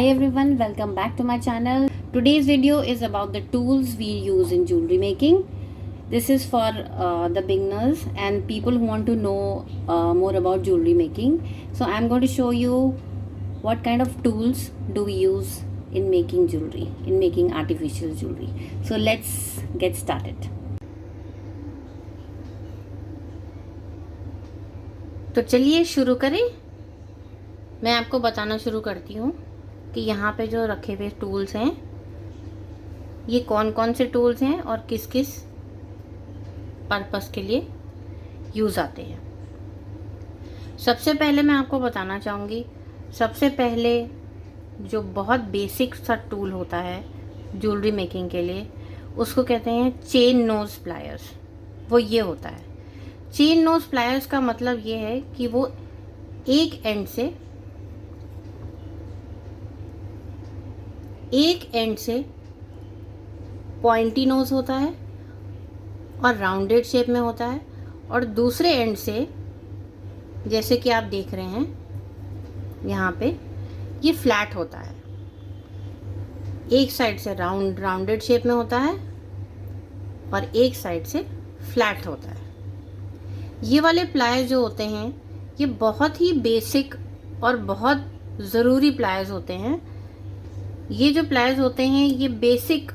Hi everyone, welcome back to my channel. Today's video is about the tools we use in jewelry making. This is for the beginners and people who want to know more about jewelry making. So I'm going to show you what kind of tools do we use in making jewelry, in making artificial jewelry. So let's get started. तो चलिए शुरू करें। मैं आपको बताना शुरू करती हूँ कि यहाँ पे जो रखे हुए टूल्स हैं ये कौन कौन से टूल्स हैं और किस किस पर्पस के लिए यूज़ आते हैं। सबसे पहले मैं आपको बताना चाहूँगी, सबसे पहले जो बहुत बेसिक सा टूल होता है ज्वेलरी मेकिंग के लिए उसको कहते हैं चेन नोज प्लायर्स। वो ये होता है, चेन नोज प्लायर्स का मतलब ये है कि वो एक एंड से पॉइंटी नोज होता है और राउंडेड शेप में होता है, और दूसरे एंड से जैसे कि आप देख रहे हैं यहाँ पे ये फ्लैट होता है। एक साइड से राउंडेड शेप में होता है और एक साइड से फ्लैट होता है। ये वाले प्लायर्स जो होते हैं ये बहुत ही बेसिक और बहुत ज़रूरी प्लायर्स होते हैं। ये जो प्लायर्स होते हैं ये बेसिक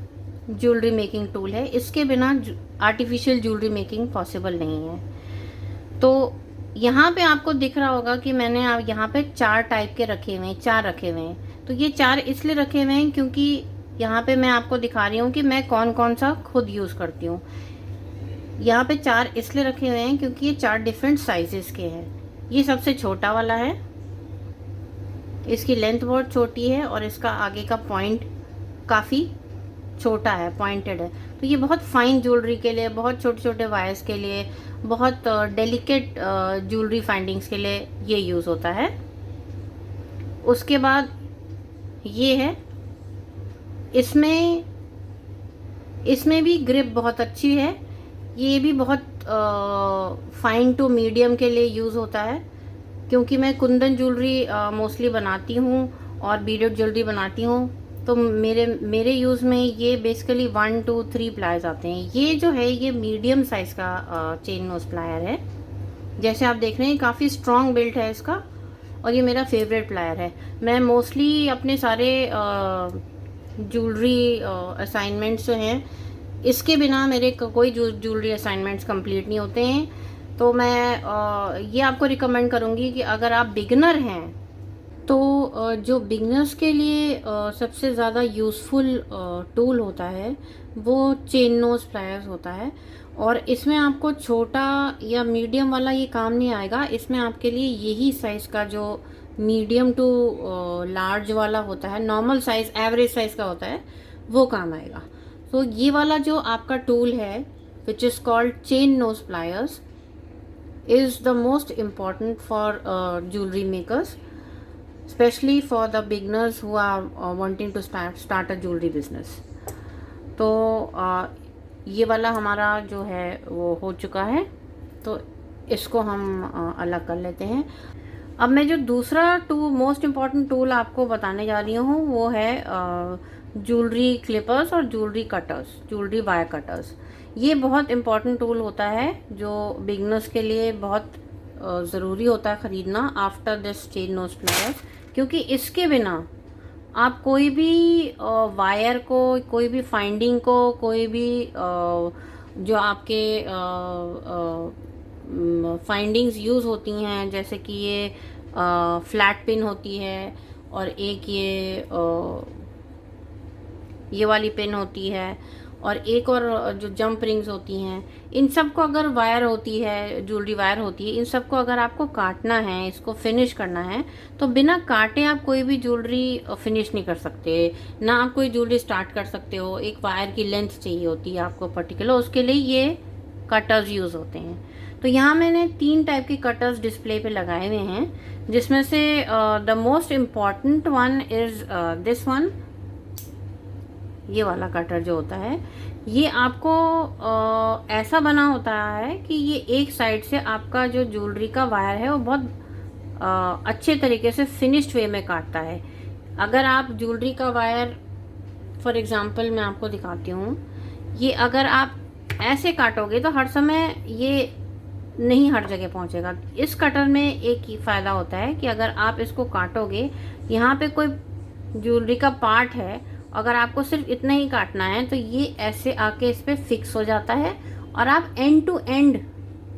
ज्वेलरी मेकिंग टूल है, इसके बिना आर्टिफिशियल ज्वेलरी मेकिंग पॉसिबल नहीं है। तो यहाँ पे आपको दिख रहा होगा कि मैंने यहाँ पे चार टाइप के रखे हुए हैं। तो ये चार इसलिए रखे हुए हैं क्योंकि यहाँ पे मैं आपको दिखा रही हूँ कि मैं कौन कौन सा खुद यूज़ करती हूँ। यहाँ पे चार इसलिए रखे हुए हैं क्योंकि ये चार डिफरेंट साइजेस के हैं। ये सबसे छोटा वाला है, इसकी लेंथ बहुत छोटी है और इसका आगे का पॉइंट काफ़ी छोटा है, पॉइंटेड है। तो ये बहुत फाइन ज्वेलरी के लिए, बहुत छोटे छोटे वायर्स के लिए, बहुत डेलिकेट ज्वेलरी फाइंडिंग्स के लिए ये यूज़ होता है। उसके बाद ये है, इसमें भी ग्रिप बहुत अच्छी है। ये भी बहुत फाइन टू मीडियम के लिए यूज़ होता है क्योंकि मैं कुंदन ज्वेलरी मोस्टली बनाती हूँ और बीडेड ज्वेलरी बनाती हूँ। तो मेरे यूज़ में ये बेसिकली 1 2 3 प्लायर्स आते हैं। ये जो है ये मीडियम साइज़ का चेन नोज प्लायर है। जैसे आप देख रहे हैं काफ़ी स्ट्रॉन्ग बिल्ट है इसका और ये मेरा फेवरेट प्लायर है। मैं मोस्टली अपने सारे ज्वेलरी असाइनमेंट्स जो हैं इसके बिना मेरे कोई ज्वेलरी असाइनमेंट्स कंप्लीट नहीं होते हैं। तो मैं ये आपको रिकमेंड करूँगी कि अगर आप बिगिनर हैं तो जो बिगिनर्स के लिए सबसे ज़्यादा यूज़फुल टूल होता है वो चेन नोज प्लायर्स होता है। और इसमें आपको छोटा या मीडियम वाला ये काम नहीं आएगा। इसमें आपके लिए यही साइज़ का जो मीडियम टू लार्ज वाला होता है, नॉर्मल साइज़ एवरेज साइज़ का होता है, वो काम आएगा। तो ये वाला जो आपका टूल है which is called chain nose pliers is the most important for jewelry makers, especially for the beginners who are wanting to start a jewelry business. तो ये वाला हमारा जो है वो हो चुका है, तो इसको हम अलग कर लेते हैं। अब मैं जो दूसरा मोस्ट इम्पॉर्टेंट टूल आपको बताने जा रही हूँ वो है ज्वेलरी क्लिपर्स और ज्वेलरी वायर कटर्स। ये बहुत इम्पॉर्टेंट टूल होता है जो बिगिनर्स के लिए बहुत ज़रूरी होता है ख़रीदना after this chain knows plier, क्योंकि इसके बिना आप कोई भी वायर को, कोई भी फाइंडिंग को, कोई भी जो आपके फाइंडिंग्स यूज़ होती हैं, जैसे कि ये फ्लैट पिन होती है और एक ये वाली पिन होती है और एक और जो जंप रिंग्स होती हैं, इन सब को अगर वायर होती है, ज्वेलरी वायर होती है, इन सब को अगर आपको काटना है, इसको फिनिश करना है, तो बिना काटे आप कोई भी ज्वेलरी फिनिश नहीं कर सकते, ना आप कोई ज्वेलरी स्टार्ट कर सकते हो। एक वायर की लेंथ चाहिए होती है आपको पर्टिकुलर, उसके लिए ये कटर्स यूज़ होते हैं। तो यहाँ मैंने 3 टाइप के कटर्स डिस्प्ले पे लगाए हुए हैं, जिसमें से the most important one is this one. ये वाला कटर जो होता है ये आपको ऐसा बना होता है कि ये एक साइड से आपका जो ज्वेलरी का वायर है वो बहुत अच्छे तरीके से फिनिश्ड वे में काटता है। अगर आप ज्वेलरी का वायर, फॉर एग्जांपल मैं आपको दिखाती हूँ, ये अगर आप ऐसे काटोगे तो हर समय ये नहीं हर जगह पहुँचेगा। इस कटर में एक ही फ़ायदा होता है कि अगर आप इसको काटोगे, यहाँ पे कोई ज्वेलरी का पार्ट है, अगर आपको सिर्फ इतना ही काटना है तो ये ऐसे आके इस पर फिक्स हो जाता है और आप end to end,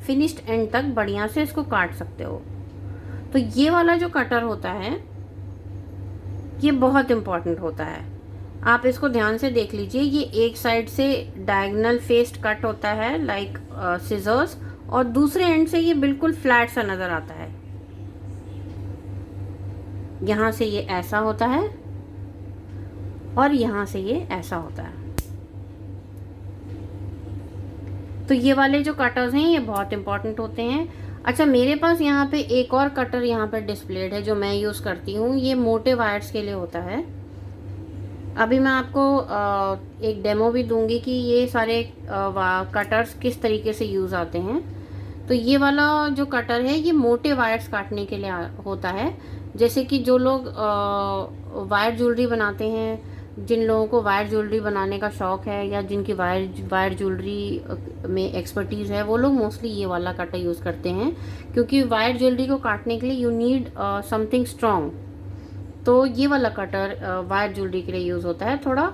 finished end तक बढ़िया से इसको काट सकते हो। तो ये वाला जो कटर होता है ये बहुत इम्पॉर्टेंट होता है। आप इसको ध्यान से देख लीजिए, ये एक साइड से डायगोनल फेस्ड कट होता है लाइक सिजर्स, और दूसरे एंड से ये बिल्कुल फ्लैट सा नजर आता है। यहाँ से ये ऐसा होता है और यहाँ से ये ऐसा होता है। तो ये वाले जो कटर्स हैं ये बहुत इंपॉर्टेंट होते हैं। अच्छा, मेरे पास यहाँ पे एक और कटर यहाँ पे डिस्प्लेड है जो मैं यूज़ करती हूँ। ये मोटे वायर्स के लिए होता है। अभी मैं आपको एक डेमो भी दूंगी कि ये सारे कटर्स किस तरीके से यूज़ आते हैं। तो ये वाला जो कटर है ये मोटे वायर्स काटने के लिए होता है। जैसे कि जो लोग वायर ज्वेलरी बनाते हैं, जिन लोगों को वायर ज्वेलरी बनाने का शौक है या जिनकी वायर ज्वेलरी में एक्सपर्टीज़ है, वो लोग मोस्टली ये वाला कटर यूज़ करते हैं, क्योंकि वायर ज्वेलरी को काटने के लिए यू नीड समथिंग स्ट्रॉन्ग। तो ये वाला कटर वायर ज्वेलरी के लिए यूज़ होता है। थोड़ा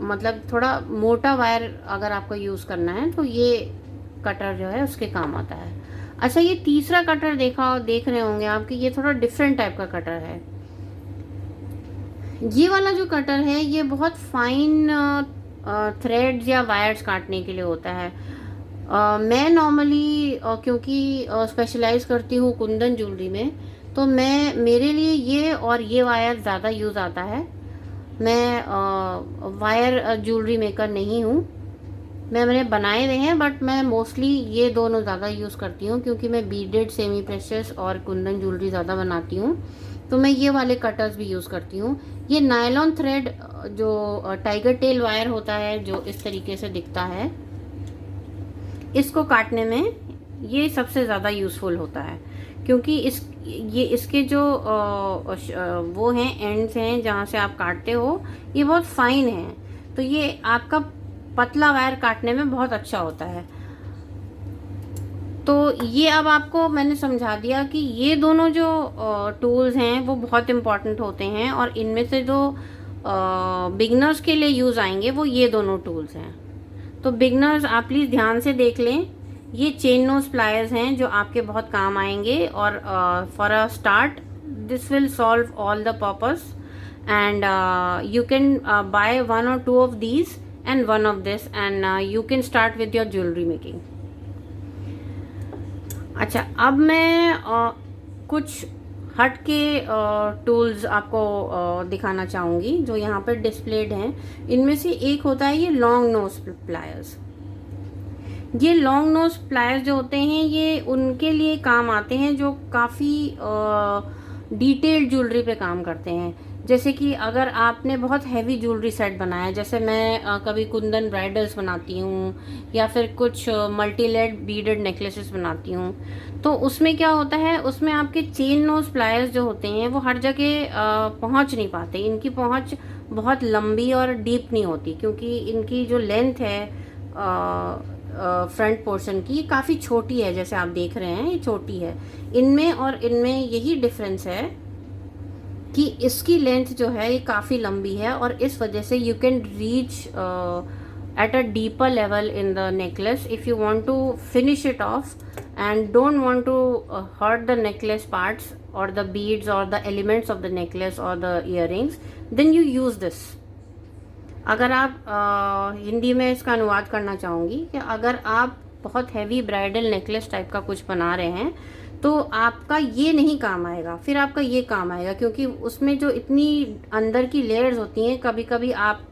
मतलब थोड़ा मोटा वायर अगर आपको यूज़ करना है तो ये कटर जो है उसके काम आता है। अच्छा, ये तीसरा कटर देख रहे होंगे आप कि ये थोड़ा डिफरेंट टाइप का कटर है। ये वाला जो कटर है ये बहुत फाइन थ्रेड्स या वायर्स काटने के लिए होता है। मैं नॉर्मली क्योंकि स्पेशलाइज करती हूँ कुंदन ज्वेलरी में, तो मेरे लिए ये और ये वायर ज़्यादा यूज़ आता है। मैं वायर ज्वेलरी मेकर नहीं हूँ, मैंने बनाए हुए हैं, बट मैं मोस्टली ये दोनों ज़्यादा यूज़ करती हूँ क्योंकि मैं बीडेड, सेमी प्रेशियस और कुंदन ज्वेलरी ज़्यादा बनाती हूँ। तो मैं ये वाले कटर्स भी यूज़ करती हूँ। ये नायलॉन थ्रेड जो टाइगर टेल वायर होता है जो इस तरीके से दिखता है, इसको काटने में ये सबसे ज़्यादा यूज़फुल होता है, क्योंकि इसके जो वो हैं एंड्स हैं जहाँ से आप काटते हो, ये बहुत फाइन है। तो ये आपका पतला वायर काटने में बहुत अच्छा होता है। तो ये अब आपको मैंने समझा दिया कि ये दोनों जो टूल्स हैं वो बहुत इम्पॉर्टेंट होते हैं, और इनमें से जो बिगनर्स के लिए यूज़ आएंगे वो ये दोनों टूल्स हैं। तो बिगनर्स आप प्लीज़ ध्यान से देख लें, ये चेन नोज प्लायर्स हैं जो आपके बहुत काम आएंगे, और for a start this will solve all the purpose, and you can buy 1 or 2 of these and 1 of this, and you can start with your jewelry making. अच्छा, अब मैं कुछ हट के टूल्स आपको दिखाना चाहूँगी जो यहाँ पर डिस्प्लेड हैं। इनमें से एक होता है ये लॉन्ग नोज प्लायर्स। ये लॉन्ग नोज प्लायर्स जो होते हैं ये उनके लिए काम आते हैं जो काफ़ी डिटेल्ड ज्वेलरी पे काम करते हैं। जैसे कि अगर आपने बहुत हैवी ज्वेलरी सेट बनाया, जैसे मैं कभी कुंदन ब्राइडल्स बनाती हूँ या फिर कुछ मल्टी लेड बीडेड नेकलेसेस बनाती हूँ, तो उसमें क्या होता है, उसमें आपके चेन नोज प्लायर्स जो होते हैं वो हर जगह पहुँच नहीं पाते। इनकी पहुँच बहुत लंबी और डीप नहीं होती, क्योंकि इनकी जो लेंथ है फ्रंट पोर्शन की काफ़ी छोटी है। जैसे आप देख रहे हैं ये छोटी है। इनमें और इनमें यही डिफरेंस है कि इसकी लेंथ जो है ये काफ़ी लंबी है, और इस वजह से you can reach at a deeper level in the necklace if you want to finish it off and don't want to hurt the necklace parts or the beads or the elements of the necklace or the earrings, then you use this. अगर आप हिंदी में इसका अनुवाद करना चाहूँगी कि अगर आप बहुत हैवी ब्राइडल नेकलेस टाइप का कुछ बना रहे हैं तो आपका ये नहीं काम आएगा, फिर आपका ये काम आएगा, क्योंकि उसमें जो इतनी अंदर की लेयर्स होती हैं कभी कभी आप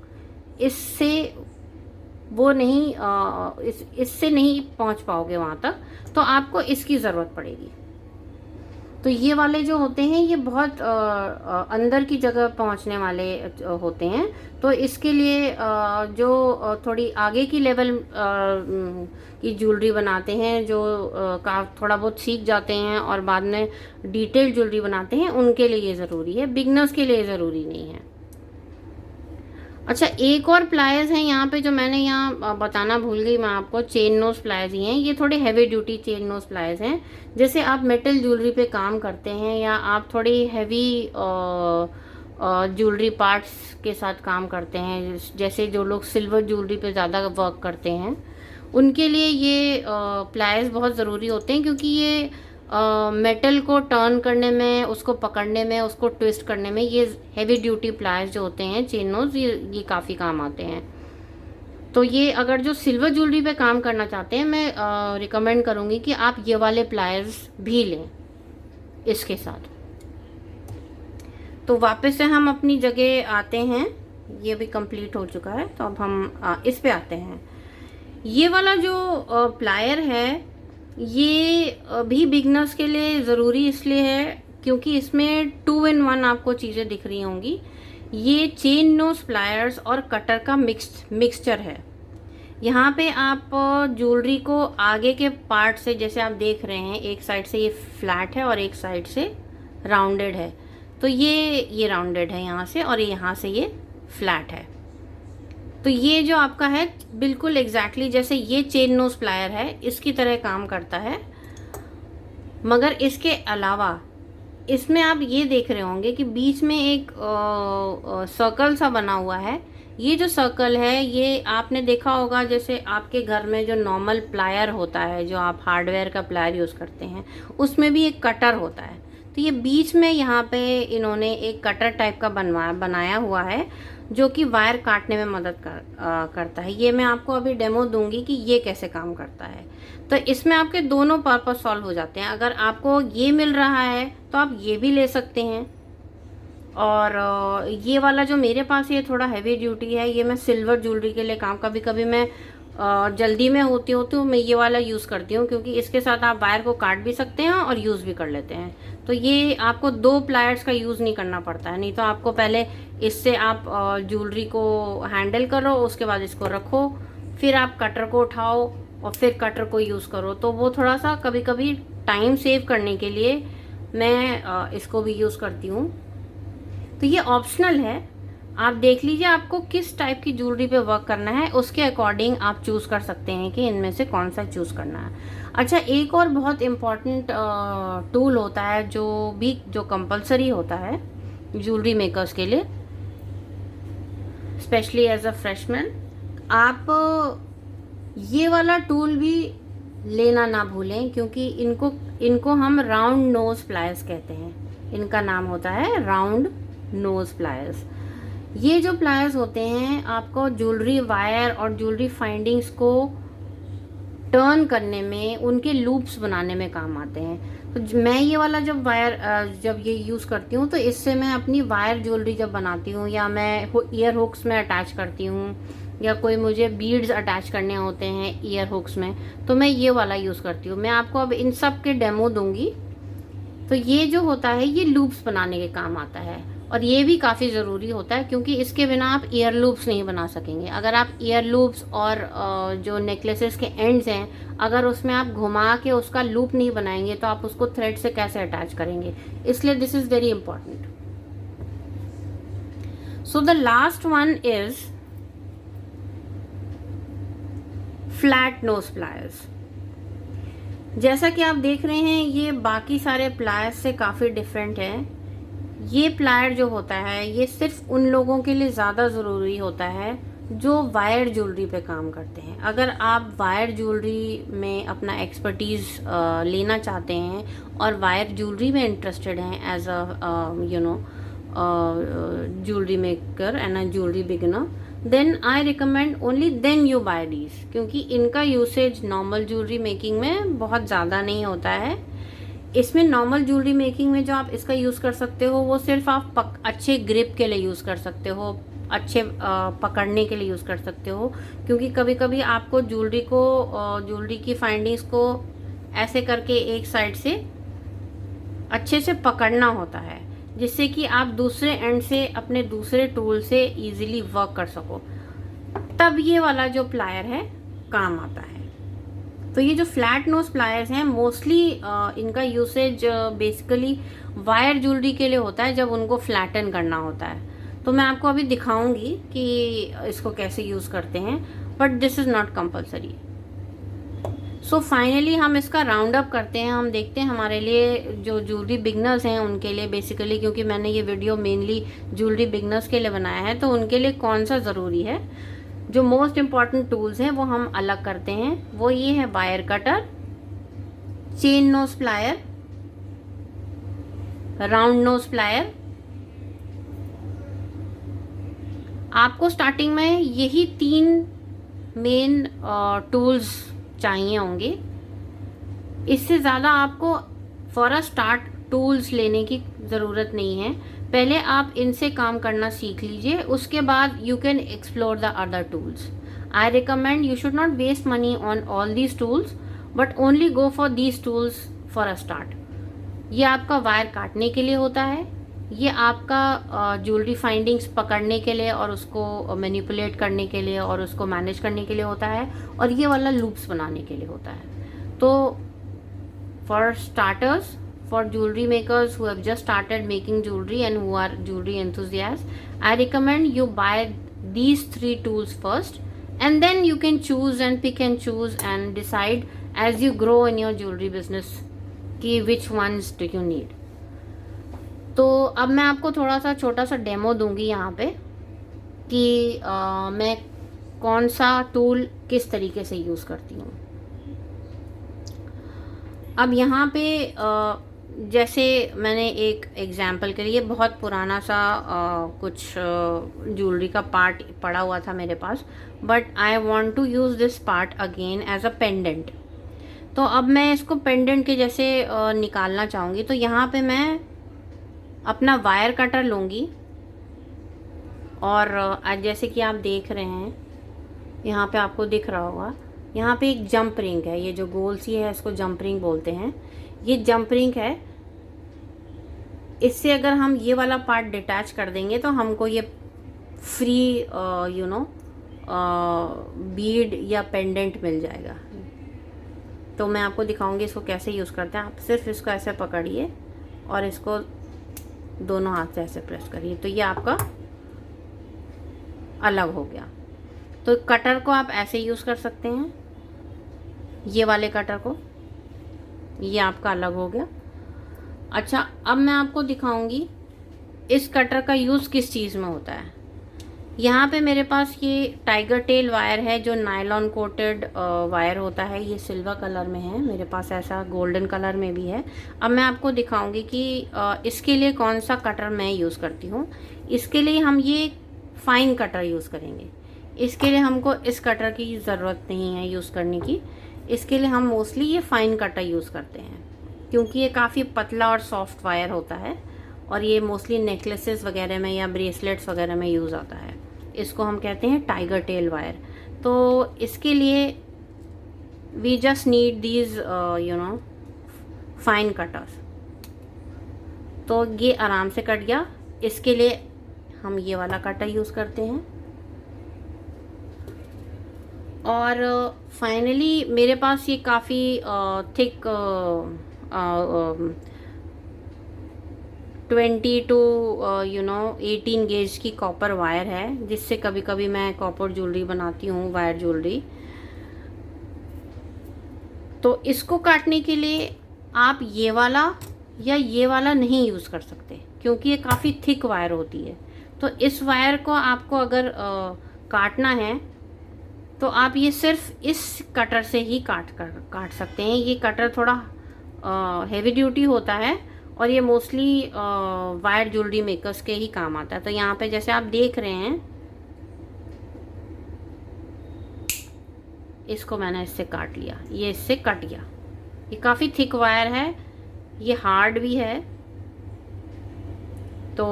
इससे वो नहीं इससे नहीं पहुंच पाओगे वहाँ तक, तो आपको इसकी ज़रूरत पड़ेगी। तो ये वाले जो होते हैं ये बहुत अंदर की जगह पहुंचने वाले होते हैं। तो इसके लिए जो थोड़ी आगे की लेवल की ज्वेलरी बनाते हैं, जो का थोड़ा बहुत सीख जाते हैं और बाद में डिटेल ज्वेलरी बनाते हैं, उनके लिए ये ज़रूरी है, बिगनर्स के लिए ज़रूरी नहीं है। अच्छा, एक और प्लायर्स हैं यहाँ पे जो मैंने यहाँ बताना भूल गई मैं आपको, चेन नोज प्लायर्स ही हैं। ये थोड़े heavy duty chain nose pliers हैं। जैसे आप मेटल ज्वेलरी पे काम करते हैं या आप थोड़ी हैवी ज्वेलरी पार्ट्स के साथ काम करते हैं, जैसे जो लोग सिल्वर ज्वेलरी पे ज़्यादा वर्क करते हैं, उनके लिए ये प्लायर्स बहुत ज़रूरी होते हैं, क्योंकि ये मेटल को टर्न करने में, उसको पकड़ने में, उसको ट्विस्ट करने में ये हैवी ड्यूटी प्लायर्स जो होते हैं चेन नोज, ये काफ़ी काम आते हैं। तो ये अगर जो सिल्वर ज्वेलरी पे काम करना चाहते हैं, मैं रिकमेंड करूँगी कि आप ये वाले प्लायर्स भी लें इसके साथ। तो वापस से हम अपनी जगह आते हैं, ये भी कंप्लीट हो चुका है। तो अब हम इस पे आते हैं। ये वाला जो प्लायर है ये भी बिगनर्स के लिए ज़रूरी इसलिए है क्योंकि इसमें 2 in 1 आपको चीज़ें दिख रही होंगी। ये चेन नोज प्लायर्स और कटर का मिक्सचर है। यहाँ पे आप ज्वेलरी को आगे के पार्ट से, जैसे आप देख रहे हैं, एक साइड से ये फ्लैट है और एक साइड से राउंडेड है। तो ये राउंडेड है यहाँ से, और यहाँ से ये फ्लैट है। तो ये जो आपका है बिल्कुल एग्जैक्टली जैसे ये चेन नोज प्लायर है, इसकी तरह काम करता है। मगर इसके अलावा इसमें आप ये देख रहे होंगे कि बीच में एक सर्कल सा बना हुआ है। ये जो सर्कल है, ये आपने देखा होगा जैसे आपके घर में जो नॉर्मल प्लायर होता है, जो आप हार्डवेयर का प्लायर यूज़ करते हैं, उसमें भी एक कटर होता है। तो ये बीच में यहाँ पे इन्होंने एक कटर टाइप का बनाया हुआ है, जो कि वायर काटने में मदद करता है। ये मैं आपको अभी डेमो दूंगी कि ये कैसे काम करता है। तो इसमें आपके दोनों पर्पस सॉल्व हो जाते हैं। अगर आपको ये मिल रहा है तो आप ये भी ले सकते हैं। और ये वाला जो मेरे पास ये थोड़ा हैवी ड्यूटी है, ये मैं सिल्वर ज्वेलरी के लिए काम, कभी कभी मैं जल्दी में होती हूँ तो मैं ये वाला यूज़ करती हूँ, क्योंकि इसके साथ आप वायर को काट भी सकते हैं और यूज़ भी कर लेते हैं। तो ये आपको 2 प्लायर्स का यूज़ नहीं करना पड़ता है। नहीं तो आपको पहले इससे आप ज्वेलरी को हैंडल करो, उसके बाद इसको रखो, फिर आप कटर को उठाओ और फिर कटर को यूज़ करो। तो वो थोड़ा सा कभी कभी टाइम सेव करने के लिए मैं इसको भी यूज़ करती हूँ। तो ये ऑप्शनल है, आप देख लीजिए आपको किस टाइप की ज्वेलरी पे वर्क करना है, उसके अकॉर्डिंग आप चूज़ कर सकते हैं कि इनमें से कौन सा चूज़ करना है। अच्छा, एक और बहुत इम्पॉर्टेंट टूल होता है जो कंपलसरी होता है ज्वेलरी मेकर्स के लिए, स्पेशली एज अ फ्रेशमैन। आप ये वाला टूल भी लेना ना भूलें, क्योंकि इनको हम राउंड नोज प्लायर्स कहते हैं। इनका नाम होता है राउंड नोज प्लायर्स। ये जो प्लायर्स होते हैं आपको ज्वेलरी वायर और ज्वेलरी फाइंडिंग्स को टर्न करने में, उनके लूप्स बनाने में काम आते हैं। तो मैं ये वाला जब ये यूज़ करती हूँ, तो इससे मैं अपनी वायर ज्वेलरी जब बनाती हूँ, या मैं ईयर हुक्स में अटैच करती हूँ, या कोई मुझे बीड्स अटैच करने होते हैं ईयर हुक्स में, तो मैं ये वाला यूज़ करती हूँ। मैं आपको अब इन सब के डेमो दूंगी। तो ये जो होता है ये लूप्स बनाने के काम आता है, और ये भी काफ़ी ज़रूरी होता है, क्योंकि इसके बिना आप ईयर लूप्स नहीं बना सकेंगे। अगर आप ईयर लूप्स और जो नेकलेसेस के एंड्स हैं, अगर उसमें आप घुमा के उसका लूप नहीं बनाएंगे, तो आप उसको थ्रेड से कैसे अटैच करेंगे। इसलिए this is very important. So the last one is flat knows pliers. जैसा कि आप देख रहे हैं, ये बाकी सारे प्लायर्स से काफ़ी डिफरेंट है। ये प्लायर जो होता है ये सिर्फ उन लोगों के लिए ज़्यादा ज़रूरी होता है जो वायर ज्वेलरी पे काम करते हैं। अगर आप वायर ज्वेलरी में अपना एक्सपर्टीज़ लेना चाहते हैं और वायर ज्वेलरी में इंटरेस्टेड हैं as a jewellery maker and a jewellery beginner, then I recommend only then you buy these, क्योंकि इनका यूसेज नॉर्मल ज्वेलरी मेकिंग में बहुत ज़्यादा नहीं होता है। इसमें नॉर्मल ज्वेलरी मेकिंग में जो आप इसका यूज़ कर सकते हो, वो सिर्फ आप अच्छे ग्रिप के लिए यूज़ कर सकते हो, अच्छे पकड़ने के लिए यूज़ कर सकते हो। क्योंकि कभी कभी आपको ज्वेलरी की फाइंडिंग्स को ऐसे करके एक साइड से अच्छे से पकड़ना होता है, जिससे कि आप दूसरे एंड से अपने दूसरे टूल से इजीली वर्क कर सको, तब ये वाला जो प्लायर है काम आता है। तो ये जो फ्लैट नोज प्लायर्स हैं मोस्टली इनका यूसेज बेसिकली वायर ज्वेलरी के लिए होता है, जब उनको फ्लैटन करना होता है। तो मैं आपको अभी दिखाऊंगी कि इसको कैसे यूज़ करते हैं, but this is not compulsory. So finally हम इसका राउंड अप करते हैं। हम देखते हैं हमारे लिए जो ज्वेलरी बिगनर्स हैं उनके लिए बेसिकली, क्योंकि मैंने ये वीडियो मेनली ज्वेलरी बिगनर्स के लिए बनाया है, तो उनके लिए कौन सा ज़रूरी है। जो मोस्ट इम्पॉर्टेंट टूल्स हैं वो हम अलग करते हैं। वो ये है wire cutter, chain knows plier, round knows plier. आपको स्टार्टिंग में यही 3 मेन टूल्स चाहिए होंगे। इससे ज़्यादा आपको फॉर अ स्टार्ट टूल्स लेने की ज़रूरत नहीं है। पहले आप इनसे काम करना सीख लीजिए, उसके बाद you can explore the other tools. I recommend you should not waste money on all these tools, but only go for these tools for a start. ये आपका वायर काटने के लिए होता है, ये आपका ज्वेलरी फाइंडिंग्स पकड़ने के लिए और उसको मैनिपुलेट करने के लिए और उसको मैनेज करने के लिए होता है, और ये वाला लूप्स बनाने के लिए होता है। तो for starters, for jewelry makers who have just started making jewelry and who are jewelry enthusiasts, I recommend you buy these 3 tools first, and then you can choose and pick and choose and decide as you grow in your jewelry business कि which ones do you need. तो अब मैं आपको थोड़ा सा छोटा सा demo दूंगी यहाँ पे कि मैं कौन सा टूल किस तरीके से यूज़ करती हूँ। अब यहाँ पे जैसे मैंने एक एग्जाम्पल के लिए बहुत पुराना सा कुछ ज्वेलरी का पार्ट पड़ा हुआ था मेरे पास, but I want to use this part again as a pendant. तो अब मैं इसको पेंडेंट के जैसे निकालना चाहूँगी। तो यहाँ पे मैं अपना वायर कटर लूँगी, और जैसे कि आप देख रहे हैं यहाँ पे आपको दिख रहा होगा, यहाँ पे एक जंप रिंग है। ये जो गोल सी है इसको जंप रिंग बोलते हैं। ये जंप रिंग है, इससे अगर हम ये वाला पार्ट डिटैच कर देंगे तो हमको ये फ्री बीड या पेंडेंट मिल जाएगा। तो मैं आपको दिखाऊंगी इसको कैसे यूज़ करते हैं। आप सिर्फ इसको ऐसे पकड़िए और इसको दोनों हाथ से ऐसे प्रेस करिए, तो ये आपका अलग हो गया। तो कटर को आप ऐसे यूज़ कर सकते हैं, ये वाले कटर को, ये आपका अलग हो गया। अच्छा, अब मैं आपको दिखाऊंगी इस कटर का यूज़ किस चीज़ में होता है। यहाँ पे मेरे पास ये टाइगर टेल वायर है, जो नायलॉन कोटेड वायर होता है। ये सिल्वर कलर में है, मेरे पास ऐसा गोल्डन कलर में भी है। अब मैं आपको दिखाऊंगी कि इसके लिए कौन सा कटर मैं यूज़ करती हूँ। इसके लिए हम ये फाइन कटर यूज़ करेंगे। इसके लिए हमको इस कटर की ज़रूरत नहीं है यूज़ करने की। इसके लिए हम मोस्टली ये फाइन कटर यूज़ करते हैं, क्योंकि ये काफ़ी पतला और सॉफ्ट वायर होता है, और ये मोस्टली नेकलेसेस वगैरह में या ब्रेसलेट्स वगैरह में यूज़ आता है। इसको हम कहते हैं टाइगर टेल वायर। तो इसके लिए we just need these fine cutters. तो ये आराम से कट गया। इसके लिए हम ये वाला कटर यूज़ करते हैं। और फाइनली मेरे पास ये काफ़ी थिक 20 to 18 गेज की कॉपर वायर है, जिससे कभी कभी मैं कॉपर ज्वेलरी बनाती हूँ, वायर ज्वेलरी। तो इसको काटने के लिए आप ये वाला या ये वाला नहीं यूज़ कर सकते, क्योंकि ये काफ़ी थिक वायर होती है। तो इस वायर को आपको अगर काटना है तो आप ये सिर्फ इस कटर से ही काट सकते हैं। ये कटर थोड़ा हेवी ड्यूटी होता है, और ये मोस्टली वायर ज्वेलरी मेकर्स के ही काम आता है। तो यहाँ पे जैसे आप देख रहे हैं, इसको मैंने इससे काट लिया, ये इससे कट गया। ये काफ़ी थिक वायर है, ये हार्ड भी है। तो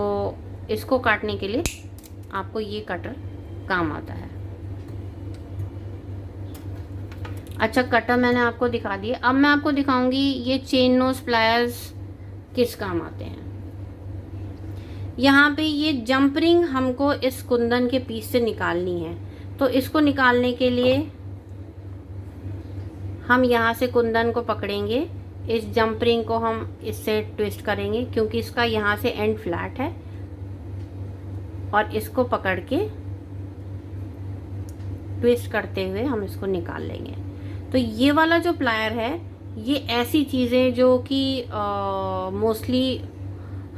इसको काटने के लिए आपको ये कटर काम आता है। अच्छा, कटर मैंने आपको दिखा दिया। अब मैं आपको दिखाऊंगी ये चेन नोज प्लायर्स किस काम आते हैं। यहाँ पे ये जंप रिंग हमको इस कुंदन के पीस से निकालनी है, तो इसको निकालने के लिए हम यहाँ से कुंदन को पकड़ेंगे, इस जंप रिंग को हम इससे ट्विस्ट करेंगे क्योंकि इसका यहाँ से एंड फ्लैट है, और इसको पकड़ के ट्विस्ट करते हुए हम इसको निकाल लेंगे। तो ये वाला जो प्लायर है, ये ऐसी चीज़ें जो कि मोस्टली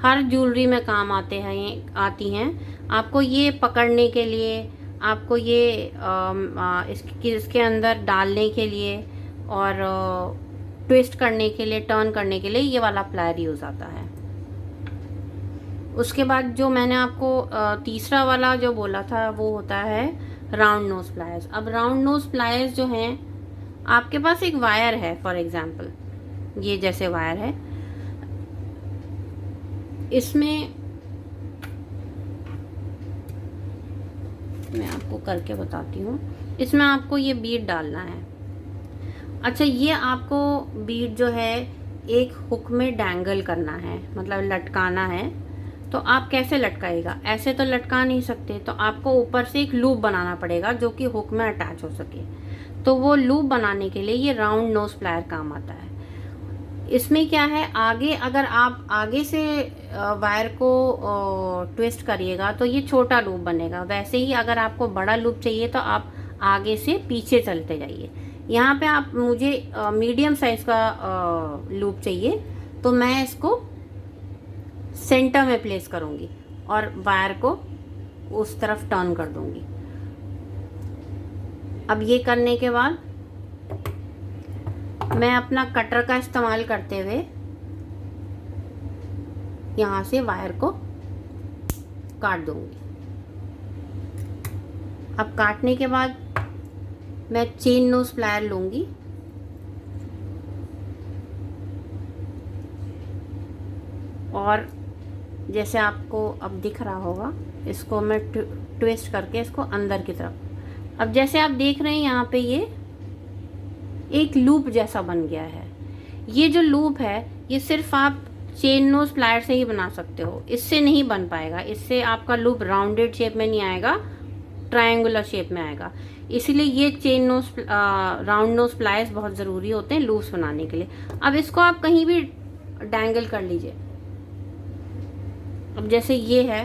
हर ज्वेलरी में काम आती हैं। आपको ये पकड़ने के लिए, आपको ये इसके अंदर डालने के लिए और ट्विस्ट करने के लिए, टर्न करने के लिए ये वाला प्लायर यूज़ आता है। उसके बाद जो मैंने आपको तीसरा वाला जो बोला था वो होता है राउंड नोज प्लायर्स। अब राउंड नोज प्लायर्स जो हैं, आपके पास एक वायर है, फॉर एग्जांपल ये जैसे वायर है, इसमें मैं आपको करके बताती हूँ। इसमें आपको ये बीड डालना है। अच्छा, ये आपको बीड जो है एक हुक में डैंगल करना है, मतलब लटकाना है। तो आप कैसे लटकाएगा, ऐसे तो लटका नहीं सकते, तो आपको ऊपर से एक लूप बनाना पड़ेगा जो कि हुक में अटैच हो सके। तो वो लूप बनाने के लिए ये राउंड नोज प्लायर काम आता है। इसमें क्या है, आगे अगर आप आगे से वायर को ट्विस्ट करिएगा तो ये छोटा लूप बनेगा। वैसे ही अगर आपको बड़ा लूप चाहिए तो आप आगे से पीछे चलते जाइए। यहाँ पे आप मुझे मीडियम साइज का लूप चाहिए, तो मैं इसको सेंटर में प्लेस करूँगी और वायर को उस तरफ टर्न कर दूँगी। अब ये करने के बाद मैं अपना कटर का इस्तेमाल करते हुए यहाँ से वायर को काट दूँगी। अब काटने के बाद मैं चेन नोज प्लायर लूँगी और जैसे आपको अब दिख रहा होगा, इसको मैं ट्विस्ट करके इसको अंदर की तरफ। अब जैसे आप देख रहे हैं यहाँ पे ये एक लूप जैसा बन गया है। ये जो लूप है ये सिर्फ आप चेन नोज प्लायर से ही बना सकते हो, इससे नहीं बन पाएगा। इससे आपका लूप राउंडेड शेप में नहीं आएगा, ट्रायंगुलर शेप में आएगा। इसीलिए ये chain nose round nose pliers बहुत ज़रूरी होते हैं लूप्स बनाने के लिए। अब इसको आप कहीं भी डैंगल कर लीजिए। अब जैसे ये है,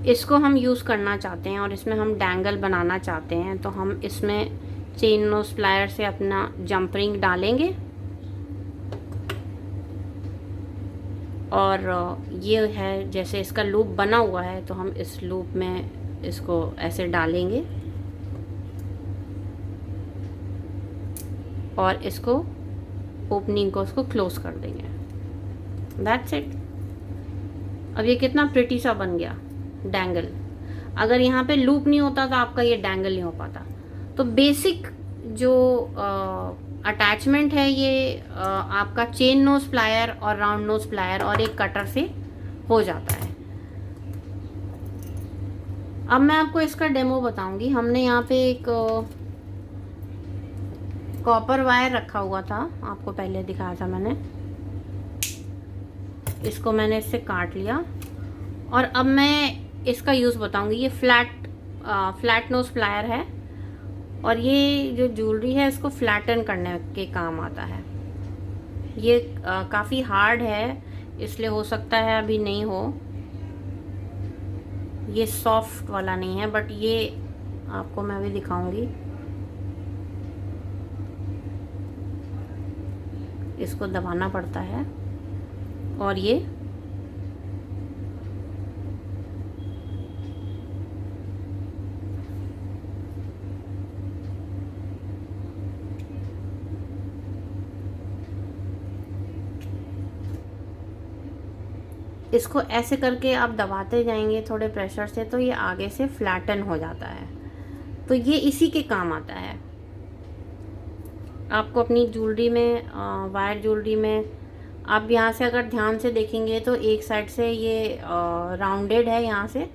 इसको हम यूज़ करना चाहते हैं और इसमें हम डैंगल बनाना चाहते हैं, तो हम इसमें चेन नोज प्लायर से अपना जंप रिंग डालेंगे और ये है जैसे इसका लूप बना हुआ है, तो हम इस लूप में इसको ऐसे डालेंगे और इसको ओपनिंग को उसको क्लोज कर देंगे। That's it. अब ये कितना प्रिटी सा बन गया डैंगल। अगर यहाँ पे लूप नहीं होता तो आपका ये डैंगल नहीं हो पाता। तो बेसिक जो अटैचमेंट है ये आपका चेन नोज प्लायर और राउंड नोज प्लायर और एक कटर से हो जाता है। अब मैं आपको इसका डेमो बताऊंगी। हमने यहाँ पे एक कॉपर वायर रखा हुआ था, आपको पहले दिखाया था मैंने। इसको मैंने इससे काट लिया और अब मैं इसका यूज़ बताऊंगी। ये फ्लैट नोज प्लायर है और ये जो ज्वेलरी है इसको फ्लैटन करने के काम आता है। ये काफ़ी हार्ड है, इसलिए हो सकता है अभी नहीं हो, ये सॉफ्ट वाला नहीं है, बट ये आपको मैं अभी दिखाऊंगी। इसको दबाना पड़ता है और ये इसको ऐसे करके आप दबाते जाएंगे थोड़े प्रेशर से, तो ये आगे से फ्लैटन हो जाता है। तो ये इसी के काम आता है। आपको अपनी ज्वेलरी में, वायर ज्वेलरी में, आप यहाँ से अगर ध्यान से देखेंगे तो एक साइड से ये राउंडेड है यहाँ से,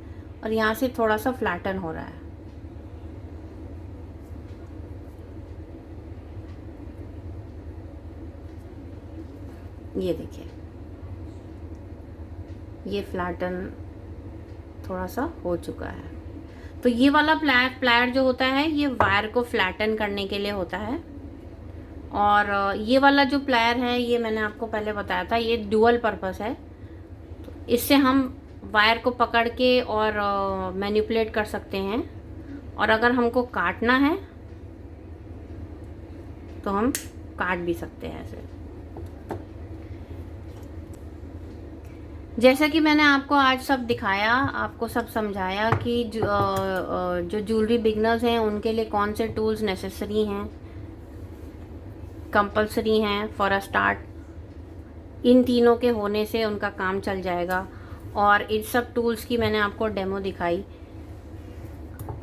और यहाँ से थोड़ा सा फ्लैटन हो रहा है। ये देखिए, ये फ्लैटन थोड़ा सा हो चुका है। तो ये वाला प्लायर जो होता है ये वायर को फ्लैटन करने के लिए होता है। और ये वाला जो प्लायर है ये मैंने आपको पहले बताया था, ये ड्यूअल पर्पस है। तो इससे हम वायर को पकड़ के और मैनिपुलेट कर सकते हैं, और अगर हमको काटना है तो हम काट भी सकते हैं ऐसे। जैसा कि मैंने आपको आज सब दिखाया, आपको सब समझाया कि जो ज्वेलरी बिगनर्स हैं उनके लिए कौन से टूल्स नेसेसरी हैं, कंपलसरी हैं फॉर अ स्टार्ट। इन तीनों के होने से उनका काम चल जाएगा। और इन सब टूल्स की मैंने आपको डेमो दिखाई।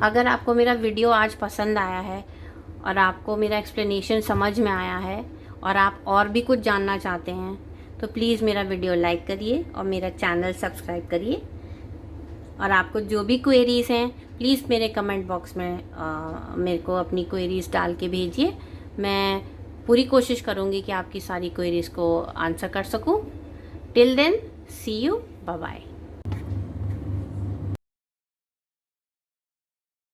अगर आपको मेरा वीडियो आज पसंद आया है और आपको मेरा एक्सप्लेनेशन समझ में आया है और आप और भी कुछ जानना चाहते हैं तो प्लीज़ मेरा वीडियो लाइक करिए और मेरा चैनल सब्सक्राइब करिए। और आपको जो भी क्वेरीज़ हैं प्लीज़ मेरे कमेंट बॉक्स में मेरे को अपनी क्वेरीज़ डाल के भेजिए। मैं पूरी कोशिश करूँगी कि आपकी सारी क्वेरीज़ को आंसर कर सकूँ। Till then, see you, bye bye.